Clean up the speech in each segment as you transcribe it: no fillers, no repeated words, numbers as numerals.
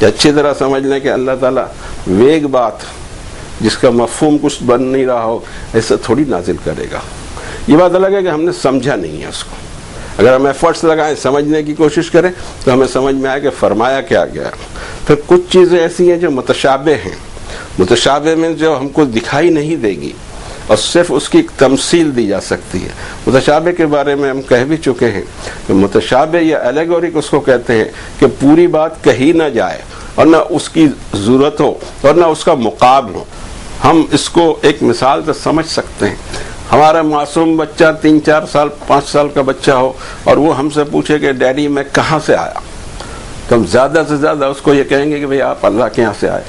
کہ اچھی طرح سمجھ لیں کہ اللہ تعالیٰ ویگ بات جس کا مفہوم کچھ بن نہیں رہا ہو ایسا تھوڑی نازل کرے گا. یہ بات الگ ہے کہ ہم نے سمجھا نہیں ہے اس کو. اگر ہم ایفرٹس لگائیں سمجھنے کی کوشش کریں تو ہمیں سمجھ میں آئے کہ فرمایا کیا گیا. پھر کچھ چیزیں ایسی ہیں جو متشابہ ہیں. متشابہ میں جو ہم کو دکھائی نہیں دے گی اور صرف اس کی تمثیل دی جا سکتی ہے. متشابہ کے بارے میں ہم کہہ بھی چکے ہیں کہ متشابہ یا الیگورک اس کو کہتے ہیں کہ پوری بات کہی نہ جائے اور نہ اس کی ضرورت ہو اور نہ اس کا مقابل ہو. ہم اس کو ایک مثال سے سمجھ سکتے ہیں. ہمارا معصوم بچہ 3 4 سال 5 سال کا بچہ ہو اور وہ ہم سے پوچھے کہ ڈیڈی میں کہاں سے آیا, تو ہم زیادہ سے زیادہ اس کو یہ کہیں گے کہ بھئی آپ اللہ کے یہاں سے آئے.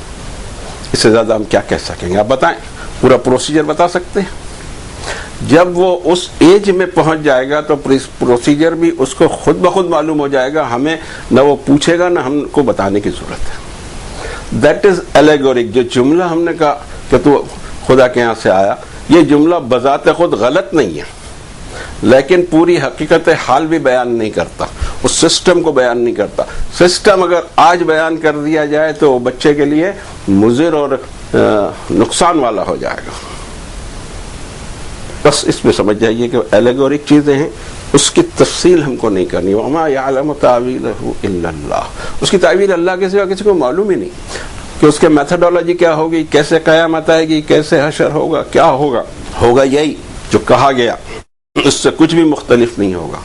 اس سے زیادہ ہم کیا کہہ سکیں گے؟ آپ بتائیں, پورا پروسیجر بتا سکتے ہیں؟ جب وہ اس ایج میں پہنچ جائے گا تو پروسیجر بھی اس کو خود بخود معلوم ہو جائے گا. ہمیں نہ وہ پوچھے گا نہ ہم کو بتانے کی ضرورت ہے. That is allegoric. جو جملہ ہم نے کہا کہ تو خدا کے یہاں سے آیا, یہ جملہ بذات خود غلط نہیں ہے, لیکن پوری حقیقت حال بھی بیان نہیں کرتا, اس سسٹم کو بیان نہیں کرتا. سسٹم اگر آج بیان کر دیا جائے تو بچے کے لیے مضر اور نقصان والا ہو جائے گا. بس اس میں سمجھ جائیے کہ الیگورک چیزیں ہیں, اس کی تفصیل ہم کو نہیں کرنی. وما یعلم تاویلہ الا اللہ. اس کی تعویل اللہ کے سوا کسی کو معلوم ہی نہیں کہ اس کے میتھڈولوجی کیا ہوگی, کیسے قیامت آئے گی, کیسے حشر ہوگا, کیا ہوگا. ہوگا یہی جو کہا گیا, اس سے کچھ بھی مختلف نہیں ہوگا,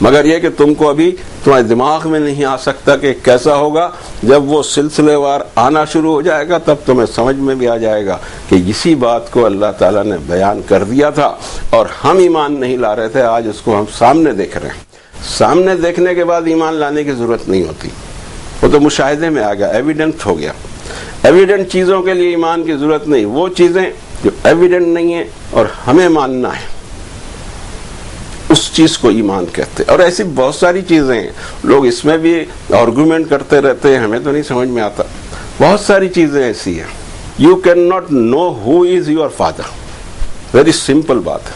مگر یہ کہ تم کو ابھی تمہارے دماغ میں نہیں آ سکتا کہ کیسا ہوگا. جب وہ سلسلے وار آنا شروع ہو جائے گا تب تمہیں سمجھ میں بھی آ جائے گا کہ اسی بات کو اللہ تعالیٰ نے بیان کر دیا تھا اور ہم ایمان نہیں لا رہے تھے. آج اس کو ہم سامنے دیکھ رہے ہیں. سامنے دیکھنے کے بعد ایمان لانے کی ضرورت نہیں ہوتی, وہ تو مشاہدے میں آ گیا, ایویڈنٹ ہو گیا. ایویڈنٹ چیزوں کے لیے ایمان کی ضرورت نہیں. وہ چیزیں جو ایویڈنٹ نہیں ہیں اور ہمیں ماننا ہے, اس چیز کو ایمان کہتے ہیں. اور ایسی بہت ساری چیزیں ہیں, لوگ اس میں بھی آرگومنٹ کرتے رہتے ہیں, ہمیں تو نہیں سمجھ میں آتا. بہت ساری چیزیں ایسی ہیں. You can not know who is your father, very simple بات ہے.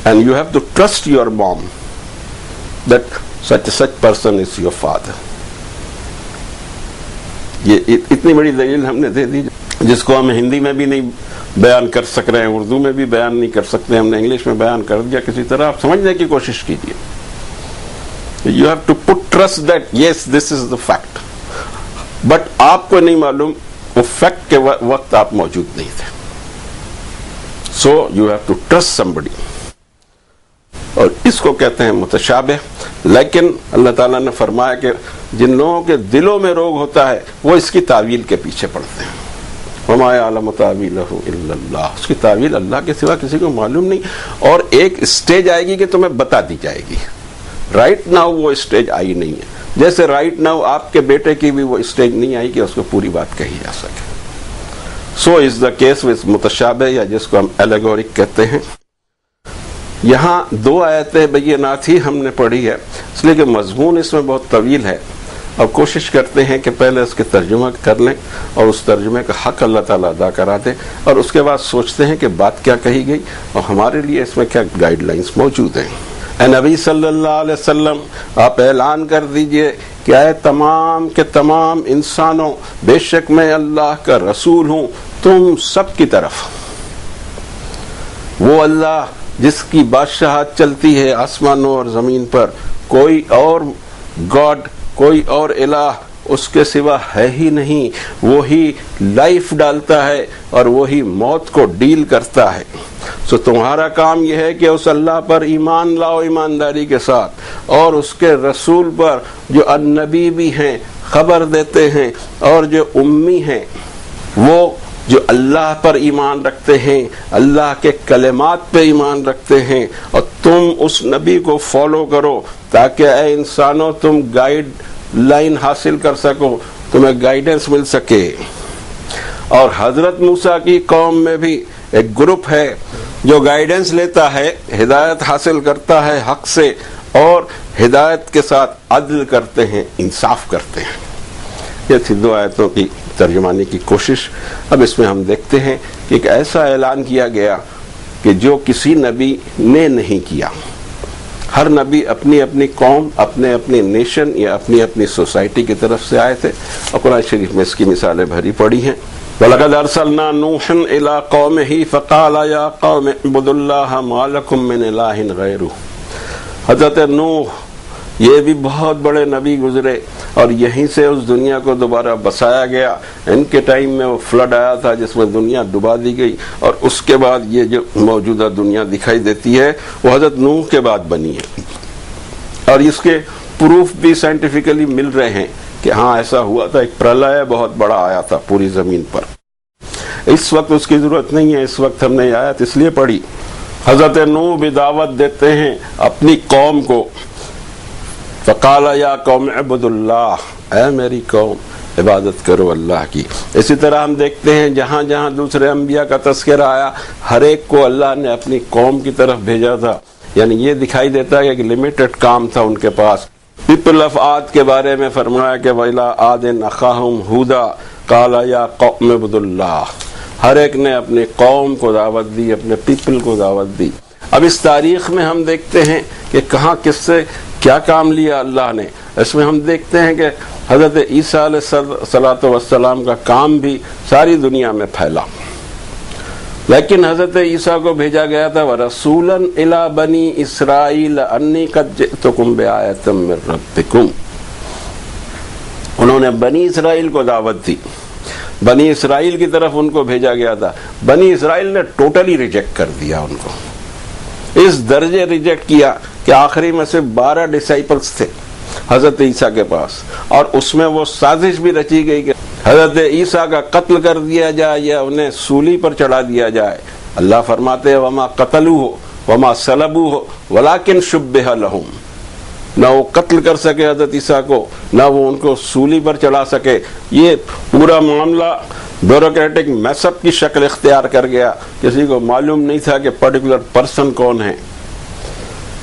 And you have to trust your mom that such person is your father. یہ اتنی بڑی دلیل ہم نے دے دی جس کو ہم ہندی میں بھی نہیں بیان کر سک رہے ہیں, اردو میں بھی بیان نہیں کر سکتے, ہم نے انگلش میں بیان کر دیا. کسی طرح آپ سمجھنے کی کوشش کیجیے. You have to put trust that yes this is the fact, but آپ کو نہیں معلوم وہ فیکٹ کے وقت آپ موجود نہیں تھے. So you have to trust somebody, اور اس کو کہتے ہیں متشابہ. لیکن اللہ تعالیٰ نے فرمایا کہ جن لوگوں کے دلوں میں روگ ہوتا ہے وہ اس کی تعویل کے پیچھے پڑتے ہیں. وما یعلم تاویلہ الا اللہ. اس کی تعویل اللہ کے سوا کسی کو معلوم نہیں. اور ایک اسٹیج آئے گی کہ تمہیں بتا دی جائے گی. رائٹ ناؤ وہ اسٹیج آئی نہیں ہے, جیسے رائٹ ناؤ آپ کے بیٹے کی بھی وہ اسٹیج نہیں آئی کہ اس کو پوری بات کہی جا سکے. سو از دا کیس وتھ متشابہ, یا جس کو ہم الیگورک کہتے ہیں. یہاں 2 آیتیں بینات ہی ہم نے پڑھی ہے, اس لیے کہ مضمون اس میں بہت طویل ہے. اب کوشش کرتے ہیں کہ پہلے اس کے ترجمہ کر لیں اور اس ترجمے کا حق اللہ تعالیٰ ادا کرا دے, اور اس کے بعد سوچتے ہیں کہ بات کیا کہی گئی اور ہمارے لیے اس میں کیا گائیڈ لائنز موجود ہیں. اے نبی صلی اللہ علیہ وسلم, آپ اعلان کر دیجئے کہ اے تمام کے تمام انسانوں, بے شک میں اللہ کا رسول ہوں تم سب کی طرف. وہ اللہ جس کی بادشاہت چلتی ہے آسمانوں اور زمین پر, کوئی اور گاڈ, کوئی اور الہ اس کے سوا ہے ہی نہیں. وہی لائف ڈالتا ہے اور وہی موت کو ڈیل کرتا ہے. سو تمہارا کام یہ ہے کہ اس اللہ پر ایمان لاؤ ایمانداری کے ساتھ, اور اس کے رسول پر جو النبی بھی ہیں, خبر دیتے ہیں, اور جو امی ہیں, وہ جو اللہ پر ایمان رکھتے ہیں, اللہ کے کلمات پہ ایمان رکھتے ہیں, اور تم اس نبی کو فالو کرو تاکہ اے انسانوں تم گائیڈ لائن حاصل کر سکو, تمہیں گائیڈنس مل سکے. اور حضرت موسیٰ کی قوم میں بھی ایک گروپ ہے جو گائیڈنس لیتا ہے, ہدایت حاصل کرتا ہے حق سے, اور ہدایت کے ساتھ عدل کرتے ہیں, انصاف کرتے ہیں. یہ تھی 2 آیتوں کی ترجمانی کی کوشش. اب اس میں ہم دیکھتے ہیں کہ ایک ایسا اعلان کیا گیا کہ جو کسی نبی نے نہیں کیا. ہر نبی اپنی اپنی قوم، اپنے اپنی نیشن یا اپنی اپنی سوسائٹی کی طرف سے آئے تھے، اور قرآن شریف میں اس کی مثالیں بھری پڑی ہیں۔ وَلَقَدْ أَرْسَلْنَا نُوحًا إِلَىٰ قَوْمِهِ فَقَالَ يَا قَوْمِ اعْبُدُوا اللَّهَ مَا لَكُم مِّنْ إِلَٰهٍ غَيْرُهُ۔ حضرت نوح یہ بھی بہت بڑے نبی گزرے اور یہیں سے اس دنیا کو دوبارہ بسایا گیا۔ ان کے ٹائم میں وہ فلڈ آیا تھا جس میں دنیا ڈبا دی گئی، اور اس کے بعد یہ جو موجودہ دنیا دکھائی دیتی ہے وہ حضرت نوح کے بعد بنی ہے، اور اس کے پروف بھی سائنٹیفکلی مل رہے ہیں کہ ہاں ایسا ہوا تھا، ایک پرلے بہت بڑا آیا تھا پوری زمین پر۔ اس وقت اس کی ضرورت نہیں ہے، اس وقت ہم نے آیت اس لیے پڑھی۔ حضرت نوح بھی دعوت دیتے ہیں اپنی قوم کو، فقال یا قوم اعبدوا اللہ، اے میری قوم عبادت کرو اللہ کی۔ اسی طرح ہم دیکھتے ہیں جہاں جہاں دوسرے انبیاء کا تذکرہ آیا، ہر ایک کو اللہ نے اپنی قوم کی طرف بھیجا تھا، یعنی یہ دکھائی دیتا ہے کہ ایک لمیٹڈ کام تھا ان کے پاس۔ پیپل آف عاد کے بارے میں فرمایا کہ وَإِلَىٰ عَادٍ أَخَاهُمْ هُودًا قَالَ يَا قَوْمِ اعْبُدُوا اللَّهَ۔ ہر ایک نے اپنی قوم کو دعوت دی، اپنے پیپل کو دعوت دی۔ اب اس تاریخ میں ہم دیکھتے ہیں کہ کہاں کس سے کیا کام لیا اللہ نے۔ اس میں ہم دیکھتے ہیں کہ حضرت عیسیٰ علیہ السلام کا کام بھی ساری دنیا میں پھیلا، لیکن حضرت عیسیٰ کو بھیجا گیا تھا وَرَسُولًا إِلَىٰ بَنِي إِسْرَائِيلَ أَنِّي قَدْ جِئْتُكُمْ بِآيَةٍ مِّن رَّبِّكُمْ۔ انہوں نے بنی اسرائیل کو دعوت دی، بنی اسرائیل کی طرف ان کو بھیجا گیا تھا۔ بنی اسرائیل نے ٹوٹلی ریجیکٹ کر دیا ان کو، اس درجے ریجیکٹ کیا کہ آخری میں سے 12 ڈسائپلز تھے حضرت عیسیٰ کے پاس، اور اس میں وہ سازش بھی رچی گئی کہ حضرت عیسیٰ کا قتل کر دیا جائے یا انہیں سولی پر چڑھا دیا جائے۔ اللہ فرماتے ہیں وما قتلوه وما صلبوه ولكن شبه لهم، نہ وہ قتل کر سکے حضرت عیسیٰ کو، نہ وہ ان کو سولی پر چڑھا سکے۔ یہ پورا معاملہ بیوروکریٹک میس اپ کی شکل اختیار کر گیا، کسی کو معلوم نہیں تھا کہ پرٹیکولر پرسن کون ہے۔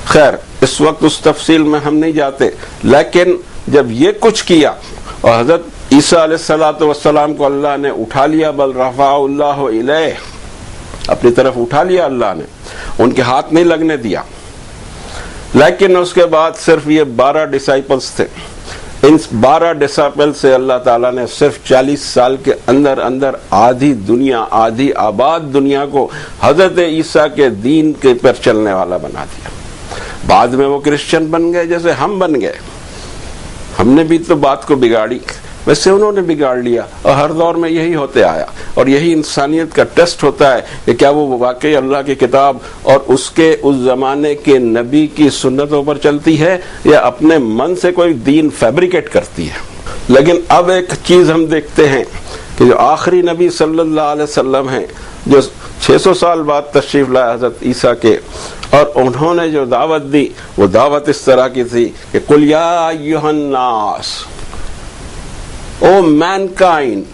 خیر اس وقت اس تفصیل میں ہم نہیں جاتے، لیکن جب یہ کچھ کیا اور حضرت عیسیٰ علیہ السلام کو اللہ نے اٹھا لیا، بل رفع اللہ الیہ، اپنی طرف اٹھا لیا اللہ نے، ان کے ہاتھ نہیں لگنے دیا، لیکن اس کے بعد صرف یہ 12 ڈسائپلز تھے۔ ان 12 ڈسائپل سے اللہ تعالیٰ نے صرف 40 سال کے اندر اندر آدھی دنیا، آدھی آباد دنیا کو حضرت عیسیٰ کے دین کے پر چلنے والا بنا دیا۔ بعد میں وہ کرسچن بن گئے جیسے ہم بن گئے، ہم نے بھی تو بات کو بگاڑی، ویسے انہوں نے بگاڑ لیا، اور ہر دور میں یہی ہوتے آیا، اور یہی انسانیت کا ٹیسٹ ہوتا ہے کہ کیا وہ واقعی اللہ کی کتاب اور اس کے اس زمانے کے نبی کی سنتوں پر چلتی ہے، یا اپنے من سے کوئی دین فیبریکیٹ کرتی ہے۔ لیکن اب ایک چیز ہم دیکھتے ہیں کہ جو آخری نبی صلی اللہ علیہ وسلم ہیں، جو 600 سال بعد تشریف لائے حضرت عیسیٰ کے، اور انہوں نے جو دعوت دی وہ دعوت اس طرح کی تھی کہ قل یا ایھا الناس، او مین کائنڈ،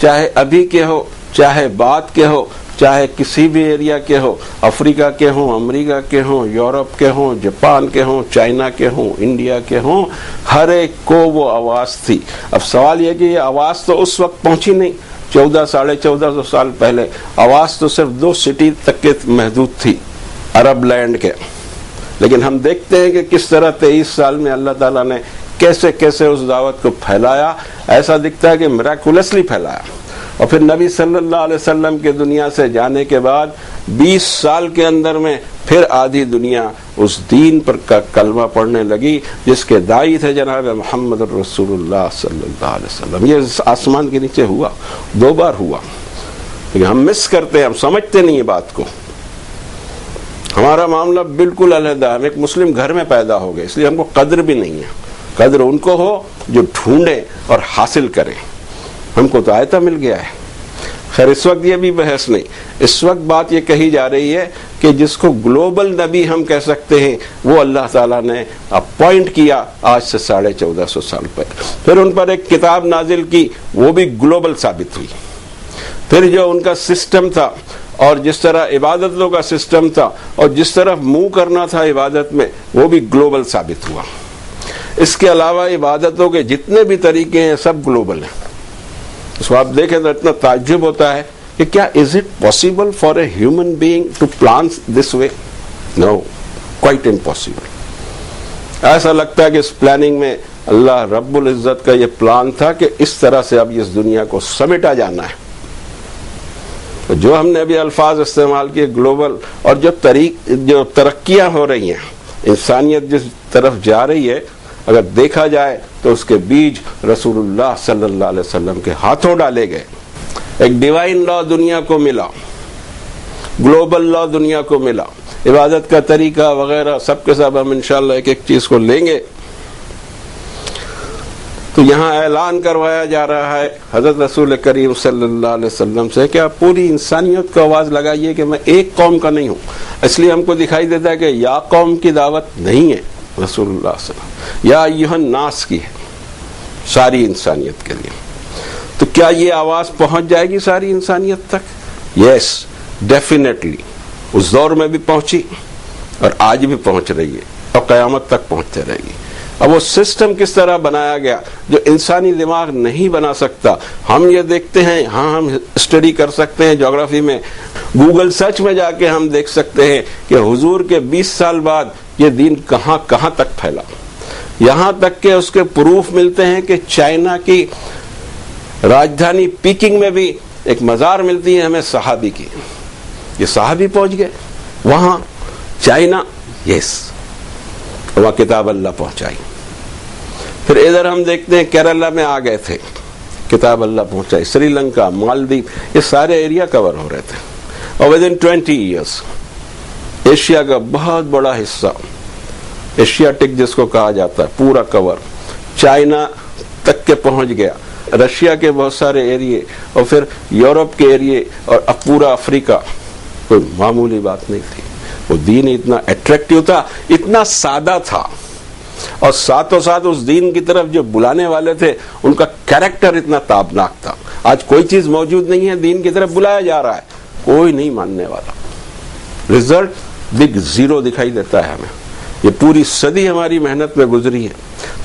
چاہے ابھی کے ہو، چاہے بعد کے ہو، چاہے کسی بھی ایریا کے ہو، افریقہ کے ہوں، امریکہ کے ہوں، یورپ کے ہوں، جاپان کے ہوں، چائنا کے ہوں، انڈیا کے ہوں، ہر ایک کو وہ آواز تھی۔ اب سوال یہ کہ یہ آواز تو اس وقت پہنچی نہیں، 1400 سال پہلے آواز تو صرف 2 سٹی تک کے محدود تھی عرب لینڈ کے، لیکن ہم دیکھتے ہیں کہ کس طرح 23 سال میں اللہ تعالیٰ نے کیسے کیسے اس دعوت کو پھیلایا۔ ایسا دکھتا ہے کہ میراکولسلی پھیلایا، اور پھر نبی صلی اللہ علیہ وسلم کے دنیا سے جانے کے بعد 20 سال کے اندر میں پھر آدھی دنیا اس دین پر کلمہ پڑھنے لگی جس کے داعی تھے جناب محمد رسول اللہ صلی اللہ علیہ وسلم۔ یہ آسمان کے نیچے ہوا، 2 بار ہوا، لیکن ہم مس کرتے ہیں، ہم سمجھتے نہیں یہ بات کو۔ ہمارا معاملہ بالکل علیحدہ، ہم ایک مسلم گھر میں پیدا ہو گئے، اس لیے ہم کو قدر بھی نہیں ہے۔ قدر ان کو ہو جو ڈھونڈے اور حاصل کرے، ہم کو تو آیتہ مل گیا ہے۔ خیر اس وقت یہ بھی بحث نہیں، اس وقت بات یہ کہی جا رہی ہے کہ جس کو گلوبل نبی ہم کہہ سکتے ہیں وہ اللہ تعالیٰ نے اپوائنٹ کیا آج سے 1450 سال پہلے۔ پھر ان پر ایک کتاب نازل کی، وہ بھی گلوبل ثابت ہوئی۔ پھر جو ان کا سسٹم تھا اور جس طرح عبادتوں کا سسٹم تھا اور جس طرف منہ کرنا تھا عبادت میں، وہ بھی گلوبل ثابت ہوا۔ اس کے علاوہ عبادتوں کے جتنے بھی طریقے ہیں سب گلوبل ہیں۔ اس کو آپ دیکھیں تو اتنا تعجب ہوتا ہے کہ کیا is it possible for a human being to plan this way? No, quite impossible. ایسا لگتا ہے کہ اس پلاننگ میں اللہ رب العزت کا یہ پلان تھا کہ اس طرح سے اب اس دنیا کو سمیٹا جانا ہے. جو ہم نے ابھی الفاظ استعمال کیے گلوبل، اور جو ترقیاں ہو رہی ہیں، انسانیت جس طرف جا رہی ہے، اگر دیکھا جائے تو اس کے بیج رسول اللہ صلی اللہ علیہ وسلم کے ہاتھوں ڈالے گئے. ایک ڈیوائن لا دنیا کو ملا، گلوبل لا دنیا کو ملا، عبادت کا طریقہ وغیرہ سب کے سب ہم انشاءاللہ ایک ایک چیز کو لیں گے. تو یہاں اعلان کروایا جا رہا ہے حضرت رسول کریم صلی اللہ علیہ وسلم سے کہ آپ پوری انسانیت کو آواز لگائیے کہ میں ایک قوم کا نہیں ہوں. اس لیے ہم کو دکھائی دیتا ہے کہ یا قوم کی دعوت نہیں ہے رسول اللہ صلی اللہ علیہ وسلم، یا ایھا الناس کی ہے، ساری انسانیت کے لیے. تو کیا یہ آواز پہنچ جائے گی ساری انسانیت تک؟ Yes definitely. اس دور میں بھی پہنچی اور آج بھی پہنچ رہی ہے اور قیامت تک پہنچتے رہے گی. اب وہ سسٹم کس طرح بنایا گیا جو انسانی دماغ نہیں بنا سکتا. ہم یہ دیکھتے ہیں، ہاں ہم اسٹڈی کر سکتے ہیں جغرافی میں، گوگل سرچ میں جا کے ہم دیکھ سکتے ہیں کہ حضور کے 20 سال بعد یہ دین کہاں کہاں تک پھیلا. یہاں تک کہ اس کے پروف ملتے ہیں کہ چائنا کی راجدھانی پیکنگ میں بھی ایک مزار ملتی ہے ہمیں صحابی کی. یہ صحابی پہنچ گئے وہاں چائنا، یس، وہاں کتاب اللہ پہنچائی. پھر ادھر ہم دیکھتے ہیں کیرلا میں آ گئے تھے، کتاب اللہ پہنچائی. سری لنکا، مالدیپ، یہ سارے ایریا کور ہو رہے تھے. اور ود ان 20 ایئرس ایشیا کا بہت بڑا حصہ، ایشیاٹک جس کو کہا جاتا ہے، پورا کور چائنا تک کے پہنچ گیا. رشیا کے بہت سارے ایریے، اور پھر یورپ کے ایریے، اور اب پورا افریقہ. کوئی معمولی بات نہیں تھی. وہ دین اتنا اٹریکٹیو تھا، اتنا سادہ تھا، اور ساتھوں ساتھ اس دین کی طرف جو بلانے والے تھے ان کا کیریکٹر اتنا تابناک تھا. آج کوئی چیز موجود نہیں ہے، دین کی طرف بلایا جا رہا ہے، کوئی نہیں ماننے والا. رزلٹ بگ زیرو دکھائی دیتا ہے ہمیں. یہ پوری صدی ہماری محنت میں گزری ہے.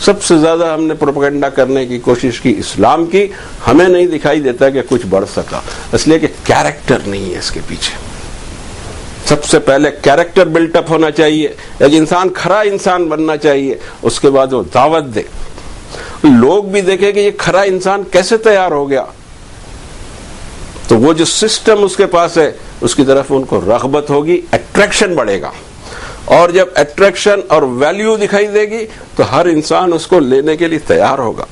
سب سے زیادہ ہم نے پروپیگنڈا کرنے کی کوشش کی اسلام کی، ہمیں نہیں دکھائی دیتا کہ کچھ بڑھ سکا، اس لیے کہ کیریکٹر نہیں ہے اس کے پیچھے. سب سے پہلے کیریکٹر بلٹ اپ ہونا چاہیے، ایک انسان کھرا انسان بننا چاہیے، اس کے بعد وہ دعوت دے، لوگ بھی دیکھیں کہ یہ کھرا انسان کیسے تیار ہو گیا. تو وہ جو سسٹم اس کے پاس ہے اس کی طرف ان کو رغبت ہوگی، اٹریکشن بڑھے گا. اور جب اٹریکشن اور ویلیو دکھائی دے گی تو ہر انسان اس کو لینے کے لیے تیار ہوگا.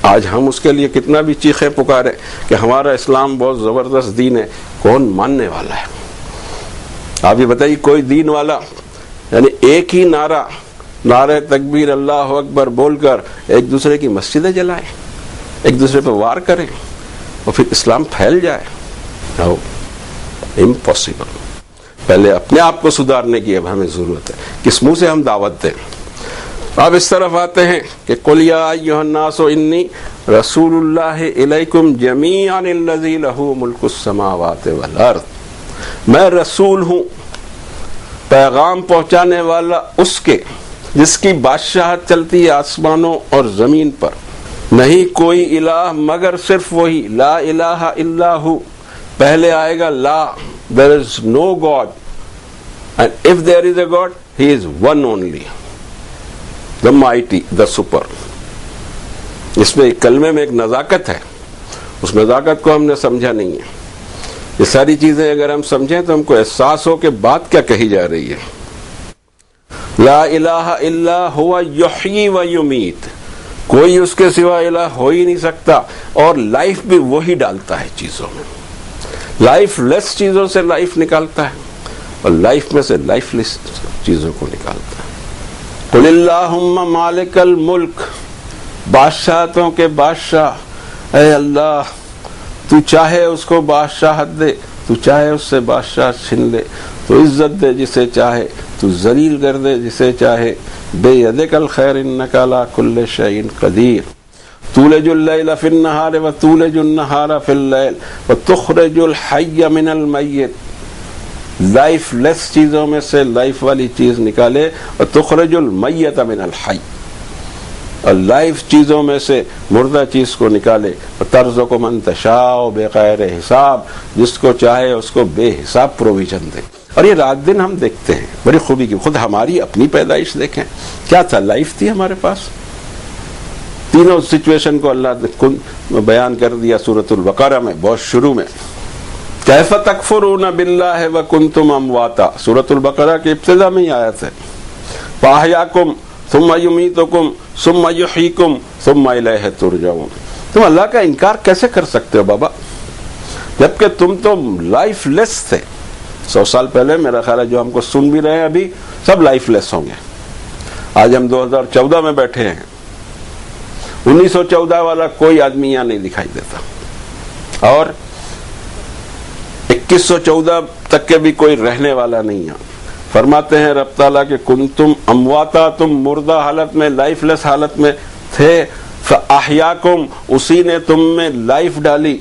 آج ہم اس کے لیے کتنا بھی چیخیں پکارے کہ ہمارا اسلام بہت زبردست دین ہے، کون ماننے والا ہے؟ آپ یہ بتائیے، کوئی دین والا یعنی ایک ہی نعرہ تکبیر اللہ اکبر بول کر ایک دوسرے کی مسجدیں جلائے، ایک دوسرے پہ وار کریں اور پھر اسلام پھیل جائے؟ نو، امپاسبل. پہلے اپنے آپ کو سدھارنے کی اب ہمیں ضرورت ہے. کس منہ سے ہم دعوت دیں؟ اب اس طرف آتے ہیں کہ قل یا ایھا الناس انی رسول اللہ الیکم جمیعا الذی لہ ملک السماوات والارض. میں رسول ہوں، پیغام پہنچانے والا اس کے جس کی بادشاہت چلتی ہے آسمانوں اور زمین پر. نہیں کوئی الہ مگر صرف وہی، لا الہ الا ہو. پہلے آئے گا لا، there is no God, and if there is a God, he is one only, the mighty, the super. اس میں کلمے میں ایک نزاکت ہے، اس نزاکت کو ہم نے سمجھا نہیں ہے. یہ ساری چیزیں اگر ہم سمجھیں تو ہم کو احساس ہو کہ بات کیا کہی جا رہی ہے. لا الہ الا ہوا یحیی و یمیت، کوئی اس کے سوا الہ ہو ہی نہیں سکتا، اور لائف بھی وہی ڈالتا ہے چیزوں میں. لائف لیس چیزوں سے لائف نکالتا ہے اور لائف میں سے لائف لیس چیزوں کو نکالتا ہے. قل اللہم مالک الملک، بادشاہتوں کے بادشاہ، اے اللہ تو چاہے اس کو بادشاہت دے، تو چاہے اس سے بادشاہ چھین لے، تو عزت دے جسے چاہے، تو ذلیل کر دے جسے چاہے. بیدک الخیر انک علی کل شیء قدیر. تولج اللیل فی النہار وتولج النہار فی اللیل وتخرج الحی من المیت. لائف لیس چیزوں میں سے لائف والی چیز نکالے، وتخرج المیت من الحی، اور لائف چیزوں میں سے مردہ چیز کو نکالے. ترزق من تشاء بغیر حساب، جس کو چاہے اس کو بے حساب پروویژن دے. اور یہ رات دن ہم دیکھتے ہیں بڑی خوبی کی. خود ہماری اپنی پیدائش دیکھیں, کیا تھا, لائف تھی ہمارے پاس. تینوں سچویشن کو اللہ نے بیان کر دیا سورۃ البقرہ میں بہت شروع میں. کیف تکفرون باللہ وکنتم امواتا, سورۃ البقرہ کی ابتدا میں ہی آیت ہے. فاحیاکم ثم یمیتکم ثم یحییکم ثم الیہ ترجعون. تم اللہ کا انکار کیسے کر سکتے ہو بابا, جبکہ تم تو لائف لیس تھے. 100 سال پہلے میرا خیال ہے جو ہم کو سن بھی رہے ہیں ابھی سب لائف لیس ہوں گے. آج ہم 2014 میں بیٹھے ہیں, 1914 والا کوئی آدمی یہاں نہیں دکھائی دیتا, اور 2114 تک کے بھی کوئی رہنے والا نہیں ہے. فرماتے ہیں رب تعالیٰ کہ کنتم امواتا, تم مردہ حالت میں, لائف لیس حالت میں تھے. فاحیاکم, اسی نے تم میں لائف ڈالی,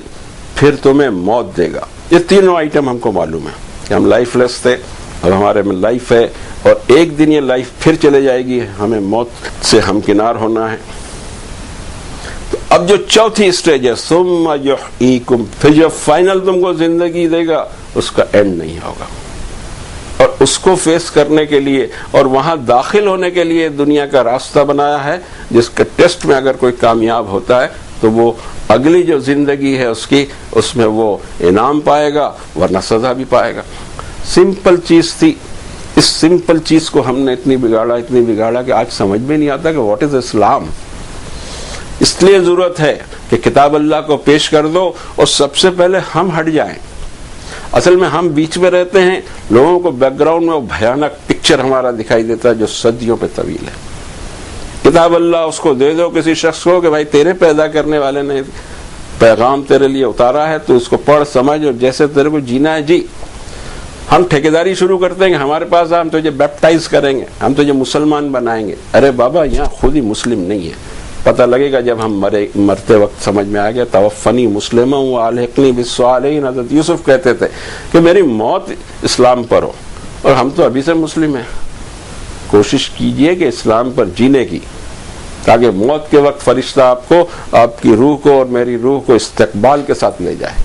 پھر تمہیں موت دے گا. یہ تینوں آئٹم ہم کو معلوم ہے کہ ہم لائف لیس تھے, اب ہمارے میں لائف ہے, اور ایک دن یہ لائف پھر چلے جائے گی, ہمیں موت سے ہمکنار ہونا ہے. تو اب جو چوتھی اسٹیج ہے ثم یحییکم, پھر جو فائنل تم کو زندگی دے گا اس کا اینڈ نہیں ہوگا. اور اس کو فیس کرنے کے لیے اور وہاں داخل ہونے کے لیے دنیا کا راستہ بنایا ہے, جس کے ٹیسٹ میں اگر کوئی کامیاب ہوتا ہے تو وہ اگلی جو زندگی ہے اس میں وہ انعام پائے گا, ورنہ سزا بھی پائے گا. سمپل چیز تھی, اس سمپل چیز کو ہم نے اتنی بگاڑا کہ آج سمجھ میں نہیں آتا کہ واٹ از اسلام. اس لیے ضرورت ہے کہ کتاب اللہ کو پیش کر دو اور سب سے پہلے ہم ہٹ جائیں. اصل میں ہم بیچ میں رہتے ہیں, لوگوں کو بیک گراؤنڈ میں وہ بھیانک پکچر ہمارا دکھائی دیتا ہے جو صدیوں پہ طویل ہے. کتاب اللہ اس کو دے دو کسی شخص کو کہ بھائی تیرے پیدا کرنے والے نے پیغام تیرے لیے اتارا ہے, تو اس کو پڑھ سمجھ اور جیسے تیرے کو جینا ہے جی. ہم ٹھیکیداری شروع کرتے ہیں کہ ہمارے پاس ہم تجھے بیپٹائز کریں گے, ہم تجھے مسلمان بنائیں گے. ارے بابا یہاں خود ہی مسلم نہیں ہے, پتہ لگے گا جب ہم مرتے وقت سمجھ میں آ گیا. توفنی مسلما والحقنی بالصالحین, حضرت یوسف کہتے تھے کہ میری موت اسلام پر ہو, اور ہم تو ابھی سے مسلم ہیں. کوشش کیجئے کہ اسلام پر جینے کی, تاکہ موت کے وقت فرشتہ آپ کو, آپ کی روح کو اور میری روح کو استقبال کے ساتھ لے جائے.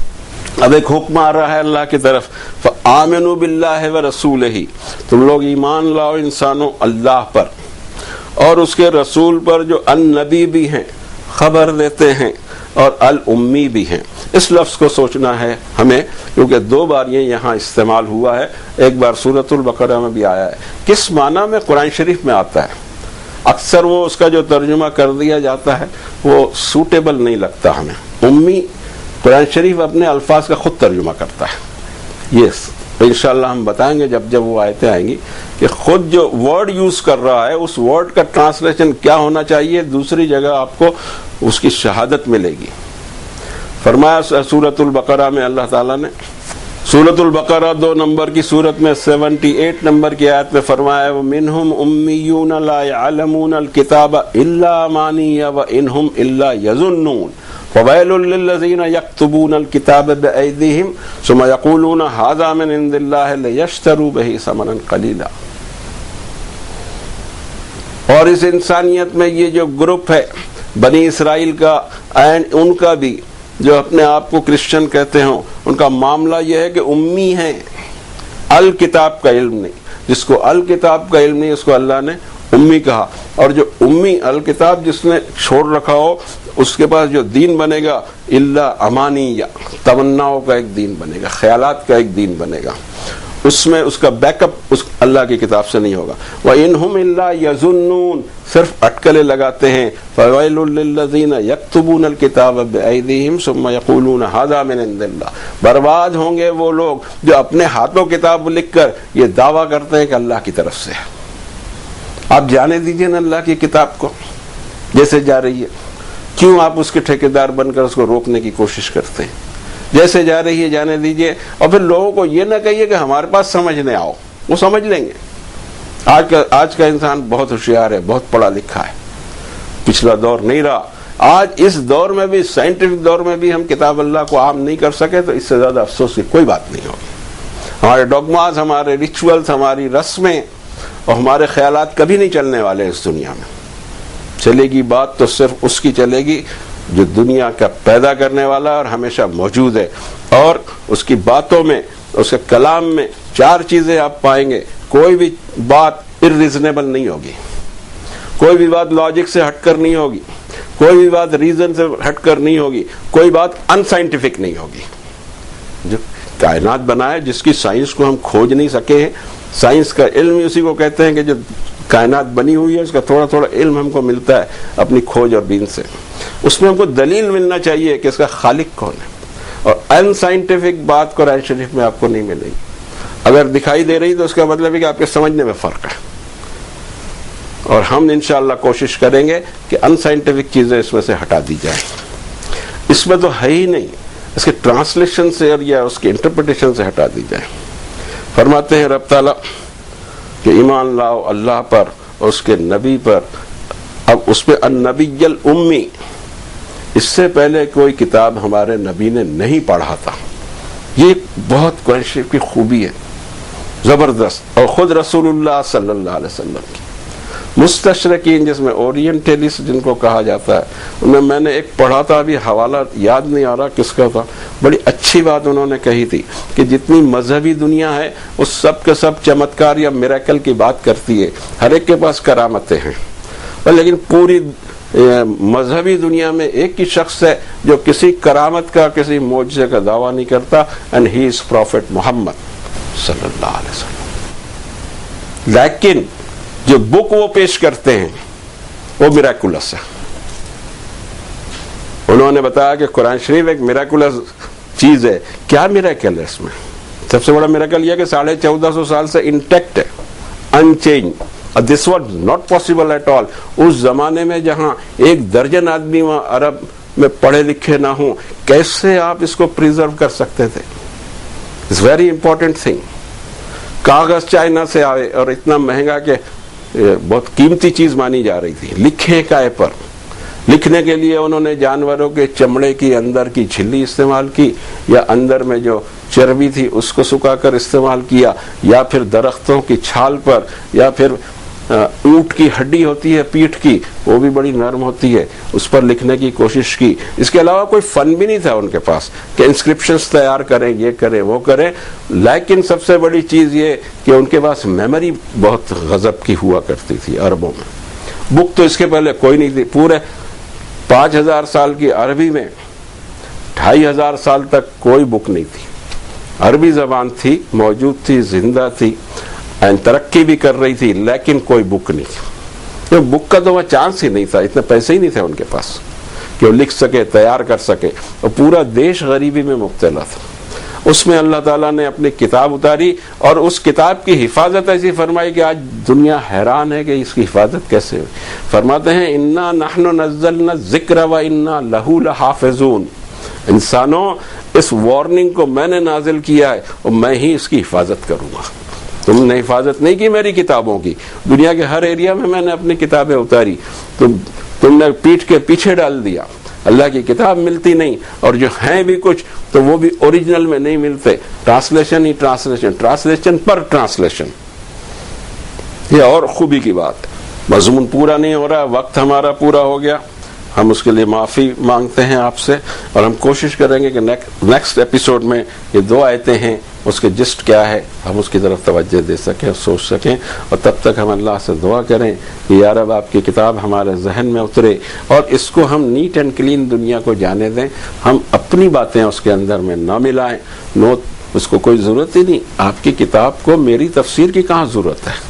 اب ایک حکم آ رہا ہے اللہ کی طرف, فآمنوا باللہ ورسولہ, تم لوگ ایمان لاؤ انسانوں اللہ پر اور اس کے رسول پر جو النبی بھی ہیں, خبر دیتے ہیں, اور الامی بھی ہیں. اس لفظ کو سوچنا ہے ہمیں, کیونکہ 2 بار یہ یہاں استعمال ہوا ہے. ایک بار سورۃ البقرہ میں بھی آیا ہے. کس معنی میں قرآن شریف میں آتا ہے, اکثر وہ اس کا جو ترجمہ کر دیا جاتا ہے وہ سوٹیبل نہیں لگتا ہمیں. امی, قرآن شریف اپنے الفاظ کا خود ترجمہ کرتا ہے. یس, انشاءاللہ ہم بتائیں گے جب وہ آیتیں آئیں گی کہ خود جو ورڈ یوز کر رہا ہے اس ورڈ کا ٹرانسلیشن کیا ہونا چاہیے. دوسری جگہ آپ کو اس کی شہادت ملے گی. فرمایا سورۃ البقرہ میں اللہ تعالیٰ نے, سورۃ البقرہ 2 نمبر کی سورت میں 78 نمبر کی آیت میں فرمایا وَمِنْهُمْ أُمِّيُّونَ لَا يَعْلَمُونَ الْكِتَابَ إِلَّا أَمَانِيَّ وَإِنْهُمْ إِلَّا يَظُنُّونَ فَوَيْلٌ لِّلَّذِينَ يَكْتُبُونَ الْكِتَابَ بِأَيْدِيهِمْ ثُمَّ يَقُولُونَ هَٰذَا مِنْ عِندِ اللَّهِ لِيَشْتَرُوا بِهِ ثَمَنًا قَلِيلًا. اور اس انسانیت میں یہ جو گروپ ہے بنی اسرائیل کا, اینڈ ان کا بھی جو اپنے آپ کو کرسچن کہتے ہوں, ان کا معاملہ یہ ہے کہ امی ہیں, الکتاب کا علم نہیں. جس کو الکتاب کا علم نہیں اس کو اللہ نے امی کہا. اور جو امی الکتاب جس نے چھوڑ رکھا ہو اس کے پاس جو دین بنے گا الا امانیہ, تمناؤں کا ایک دین بنے گا, خیالات کا ایک دین بنے گا. اس میں اس کا بیک اپ اس اللہ کی کتاب سے نہیں ہوگا. وَإِنْهُمْ إِلَّا يَظُنُّونَ, صرف اٹکلے لگاتے ہیں. فَوَيْلٌ لِّلَّذِينَ يَكْتُبُونَ الْكِتَابَ بِأَيْدِيهِمْ ثُمَّ يَقُولُونَ هَٰذَا مِنْ عِندِ اللَّهِ. برباد ہوں گے وہ لوگ جو اپنے ہاتھوں کتاب لکھ کر یہ دعویٰ کرتے ہیں کہ اللہ کی طرف سے ہے. آپ جانے دیجئے نا اللہ کی کتاب کو جیسے جا رہی ہے. کیوں آپ اس کے ٹھیکیدار بن کر اس کو روکنے کی کوشش کرتے ہیں؟ جیسے جا رہی ہے جانے دیجئے. اور پھر لوگوں کو یہ نہ کہیے کہ ہمارے پاس سمجھنے آؤ, وہ سمجھ لیں گے. آج کا انسان بہت ہوشیار ہے, بہت پڑھا لکھا ہے, پچھلا دور نہیں رہا. آج اس دور میں بھی, سائنٹیفک دور میں بھی ہم کتاب اللہ کو عام نہیں کر سکے تو اس سے زیادہ افسوس کی کوئی بات نہیں ہوگی. ہمارے ڈوگماز, ہمارے ریچولز, ہماری رسمیں اور ہمارے خیالات کبھی نہیں چلنے والے اس دنیا میں. چلے گی بات تو صرف اس کی چلے گی جو دنیا کا پیدا کرنے والا اور ہمیشہ موجود ہے, اور اس کی باتوں میں اس کے کلام میں 4 چیزیں آپ پائیں گے. کوئی بھی بات irreasonable نہیں ہوگی, کوئی بھی بات لاجک سے ہٹ کر نہیں ہوگی, کوئی بھی بات ریزن سے ہٹ کر نہیں ہوگی, کوئی بات انسائنٹیفک نہیں ہوگی. جو کائنات بنا ہے جس کی سائنس کو ہم کھوج نہیں سکے ہیں, سائنس کا علم اسی کو کہتے ہیں کہ جو کائنات بنی ہوئی ہے اس کا تھوڑا تھوڑا علم ہم کو ملتا ہے اپنی کھوج اور بین سے, اس میں ہم کو دلیل ملنا چاہیے کہ اس کا خالق کون ہے. اور ان سائنٹیفک بات قرآن شریف میں آپ کو نہیں ملے گی. اگر دکھائی دے رہی تو اس کا مطلب ہے کہ آپ کے سمجھنے میں فرق ہے. اور ہم انشاءاللہ کوشش کریں گے کہ ان سائنٹیفک چیزیں اس میں سے ہٹا دی جائیں. اس میں تو ہے ہی نہیں, اس کے ٹرانسلیشن سے اور یا اس کی انٹرپریٹیشن سے ہٹا دی جائیں. فرماتے ہیں رب تعالیٰ کہ ایمان لاؤ اللہ پر اور اس کے نبی پر. اب اس پہ النبی الامی, اس سے پہلے کوئی کتاب ہمارے نبی نے نہیں پڑھا تھا. یہ بہت قرآن شریف کی خوبی ہے زبردست. اور خود رسول اللہ صلی اللہ علیہ وسلم کی مستشرقین, جس میں اورینٹلسٹ جن کو کہا جاتا ہے, ان میں نے ایک پڑھا تھا, ابھی حوالہ یاد نہیں آ رہا کس کا تھا, بڑی اچھی بات انہوں نے کہی تھی کہ جتنی مذہبی دنیا ہے وہ سب کے سب چمتکار یا میریکل کی بات کرتی ہے, ہر ایک کے پاس کرامتیں ہیں, لیکن پوری مذہبی دنیا میں ایک ہی شخص ہے جو کسی کرامت کا کسی معجزے کا دعویٰ نہیں کرتا, اینڈ ہی از پروفٹ محمد صلی اللہ علیہ وسلم. لیکن جو بک وہ پیش کرتے ہیں وہ میراکولس ہے. انہوں نے بتایا کہ قرآن شریف ایک میراکولس چیز ہے. کیا میراکل ہے اس میں؟ سب سے بڑا میراکل یہ کہ 1450 سال سے انٹیکٹ ہے, انچینج. This was not possible at all. اس زمانے میں جہاں 1 درجن آدمی وہاں عرب میں پڑھے لکھے نہ ہوں, کیسے آپ اس کو پریزرو کر سکتے تھے؟ It's very important thing. کاغذ چائنا سے آئے اور اتنا مہنگا کہ بہت قیمتی چیز مانی جا رہی تھی. لکھیں کائے پر, لکھنے کے لیے انہوں نے جانوروں کے چمڑے کی اندر کی جھلی استعمال کی, یا اندر میں جو چربی تھی اس کو سکھا کر استعمال کیا, یا پھر درختوں کی چھال پر, یا پھر اونٹ کی ہڈی ہوتی ہے پیٹھ کی, وہ بھی بڑی نرم ہوتی ہے, اس پر لکھنے کی کوشش کی. اس کے علاوہ کوئی فن بھی نہیں تھا ان کے پاس کہ انسکرپشنز تیار کریں, یہ کریں وہ کریں. لیکن سب سے بڑی چیز یہ کہ ان کے پاس میموری بہت غضب کی ہوا کرتی تھی عربوں میں. بک تو اس کے پہلے کوئی نہیں تھی. پورے 5000 سال کی عربی میں 2500 سال تک کوئی بک نہیں تھی. عربی زبان تھی, موجود تھی, زندہ تھی, ترقی بھی کر رہی تھی, لیکن کوئی بک نہیں تھی. بک کا تو وہ چانس ہی نہیں تھا, اتنے پیسے ہی نہیں تھے ان کے پاس کہ وہ لکھ سکے, تیار کر سکے. اور پورا دیش غریبی میں مبتلا تھا. اس میں اللہ تعالیٰ نے اپنی کتاب اتاری, اور اس کتاب کی حفاظت ایسی فرمائی کہ آج دنیا حیران ہے کہ اس کی حفاظت کیسے ہوئی. فرماتے ہیں انا نحن نزلنا الذکر و انا لہ لحافظون. انسانوں, اس وارننگ کو میں نے نازل کیا ہے اور میں ہی اس کی حفاظت کروں گا. تم نے حفاظت نہیں کی میری کتابوں کی. دنیا کے ہر ایریا میں نے اپنی کتابیں اتاری, تم نے پیٹھ کے پیچھے ڈال دیا. اللہ کی کتاب ملتی نہیں, اور جو ہیں بھی کچھ تو وہ بھی اوریجنل میں نہیں ملتے. ٹرانسلیشن ہی ٹرانسلیشن, ٹرانسلیشن پر ٹرانسلیشن. یہ اور خوبی کی بات ہے. مضمون پورا نہیں ہو رہا, وقت ہمارا پورا ہو گیا, ہم اس کے لیے معافی مانگتے ہیں آپ سے, اور ہم کوشش کریں گے کہ نیکسٹ ایپیسوڈ میں یہ 2 آیتیں ہیں, اس کے جسٹ کیا ہے ہم اس کی طرف توجہ دے سکیں اور سوچ سکیں. اور تب تک ہم اللہ سے دعا کریں کہ یا رب آپ کی کتاب ہمارے ذہن میں اترے, اور اس کو ہم نیٹ اینڈ کلین دنیا کو جانے دیں. ہم اپنی باتیں اس کے اندر میں نہ ملائیں. اس کو کوئی ضرورت ہی نہیں. آپ کی کتاب کو میری تفسیر کی کہاں ضرورت ہے؟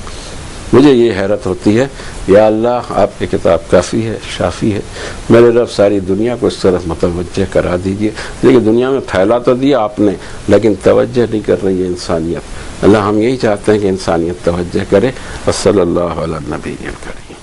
مجھے یہ حیرت ہوتی ہے. یا اللہ آپ کی کتاب کافی ہے, شافی ہے. میرے رب ساری دنیا کو اس طرف متوجہ کرا دیجئے. دیکھیے دنیا میں پھیلا تو دیا آپ نے, لیکن توجہ نہیں کر رہی ہے انسانیت. اللہ ہم یہی چاہتے ہیں کہ انسانیت توجہ کرے. صلی اللہ علی النبی الکریم.